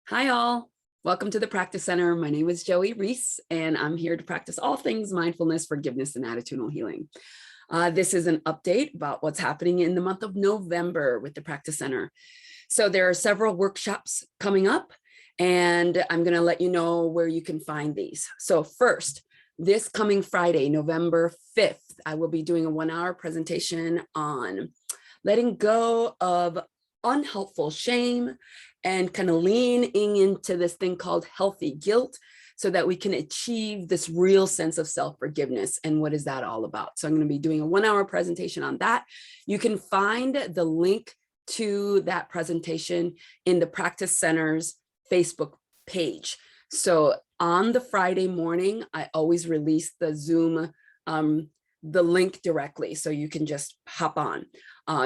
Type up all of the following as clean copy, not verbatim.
Hi all, welcome to the Practice Center. My name is Joey Reese and I'm here to practice all things mindfulness, forgiveness, and attitudinal healing. This is an update about what's happening in the month of November with the Practice Center. So there are several workshops coming up and I'm going to let you know where you can find these. So first, this coming Friday, November 5th, I will be doing a 1-hour presentation on letting go of unhelpful shame and kind of leaning into this thing called healthy guilt so that we can achieve this real sense of self-forgiveness. And what is that all about? So I'm going to be doing a 1-hour presentation on that. You can find the link to that presentation in the Practice Center's Facebook page. So on the Friday morning, I always release the Zoom, the link directly, so you can just hop on.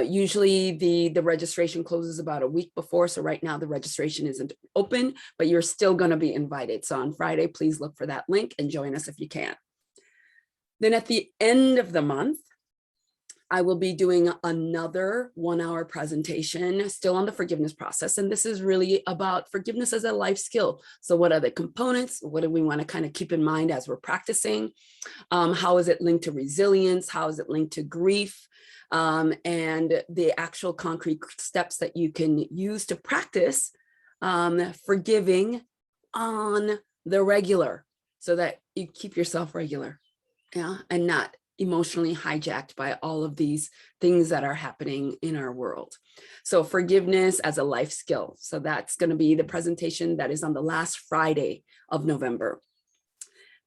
Usually the registration closes about a week before. So right now the registration isn't open, but you're still going to be invited. So on Friday, please look for that link and join us if you can. Then at the end of the month, I will be doing another 1-hour presentation still on the forgiveness process. And this is really about forgiveness as a life skill. So what are the components? What do we want to kind of keep in mind as we're practicing? How is it linked to resilience? How is it linked to grief? And the actual concrete steps that you can use to practice forgiving on the regular so that you keep yourself regular, yeah, and not emotionally hijacked by all of these things that are happening in our world. So forgiveness as a life skill. So that's going to be the presentation that is on the last Friday of November.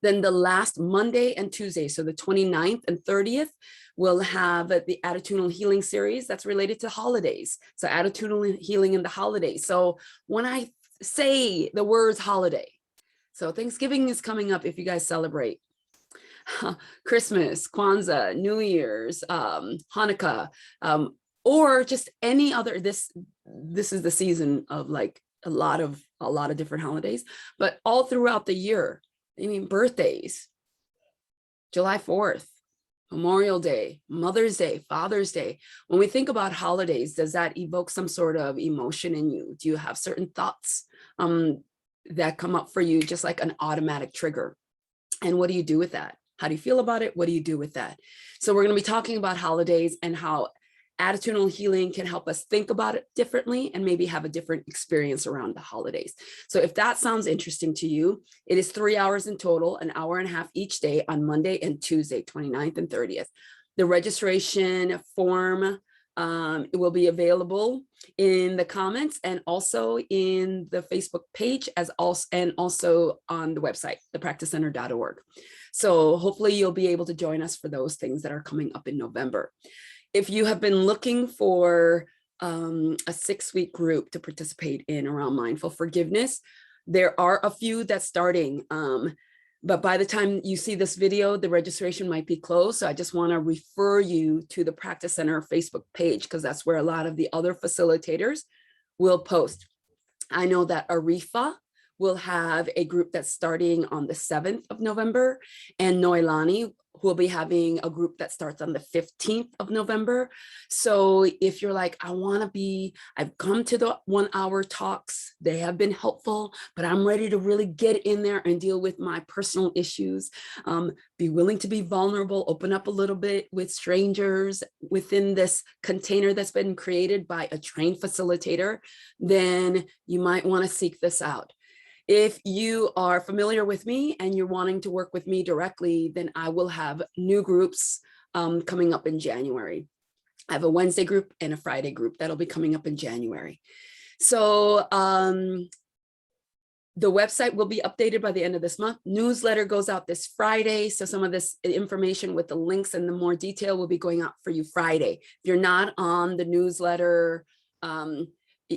Then the last Monday and Tuesday, so the 29th and 30th, we'll have the attitudinal healing series that's related to holidays. So attitudinal healing in the holidays. So when I say the words holiday, so Thanksgiving is coming up if you guys celebrate. Christmas, Kwanzaa, New Year's, Hanukkah, or just any other, this is the season of like a lot of different holidays, but all throughout the year. I mean, birthdays, July 4th, Memorial Day, Mother's Day, Father's Day. When we think about holidays, does that evoke some sort of emotion in you? Do you have certain thoughts that come up for you, just like an automatic trigger? And what do you do with that? How do you feel about it? What do you do with that? So we're going to be talking about holidays and how attitudinal healing can help us think about it differently and maybe have a different experience around the holidays. So if that sounds interesting to you, it is 3 hours in total, an hour and a half each day on Monday and Tuesday, 29th and 30th. The registration form it will be available in the comments and also in the Facebook page and also on the website, thepracticecenter.org. So hopefully you'll be able to join us for those things that are coming up in November. If you have been looking for a 6-week group to participate in around mindful forgiveness, there are a few that's starting. But by the time you see this video, the registration might be closed. So I just want to refer you to the Practice Center Facebook page, because that's where a lot of the other facilitators will post. I know that Arifa will have a group that's starting on the 7th of November, and Noelani will be having a group that starts on the 15th of November. So if you're like, I've come to the 1-hour talks, they have been helpful, but I'm ready to really get in there and deal with my personal issues, be willing to be vulnerable, open up a little bit with strangers within this container that's been created by a trained facilitator, then you might want to seek this out. If you are familiar with me and you're wanting to work with me directly, then I will have new groups coming up in January. I have a Wednesday group and a Friday group that'll be coming up in January. So the website will be updated by the end of this month. Newsletter goes out this Friday. So some of this information with the links and the more detail will be going out for you Friday. If you're not on the newsletter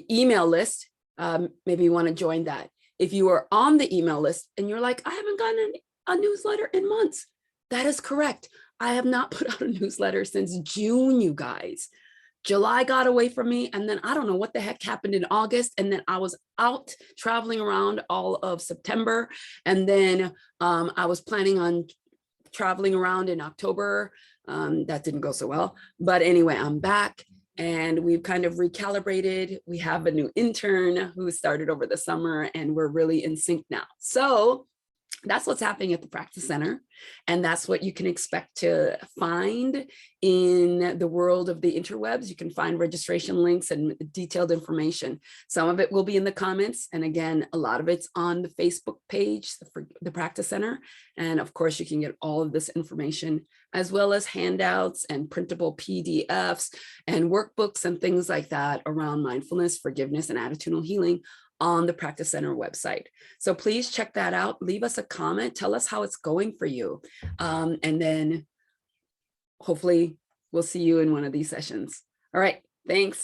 email list, maybe you want to join that. If you are on the email list and you're like, I haven't gotten a newsletter in months, that is correct. I have not put out a newsletter since June, you guys. July got away from me, and then I don't know what the heck happened in August, and then I was out traveling around all of September, and then I was planning on traveling around in October. That didn't go so well, but anyway, I'm back. and we've kind of recalibrated. We have a new intern who started over the summer, and we're really in sync now. So that's what's happening at the Practice Center. And that's what you can expect to find in the world of the interwebs. You can find registration links and detailed information. Some of it will be in the comments. And again, a lot of it's on the Facebook page for the Practice Center. And of course, you can get all of this information, as well as handouts and printable PDFs and workbooks and things like that around mindfulness, forgiveness, and attitudinal healing on the Practice Center website. So please check that out. Leave us a comment. Tell us how it's going for you. And then hopefully we'll see you in one of these sessions. All right. Thanks.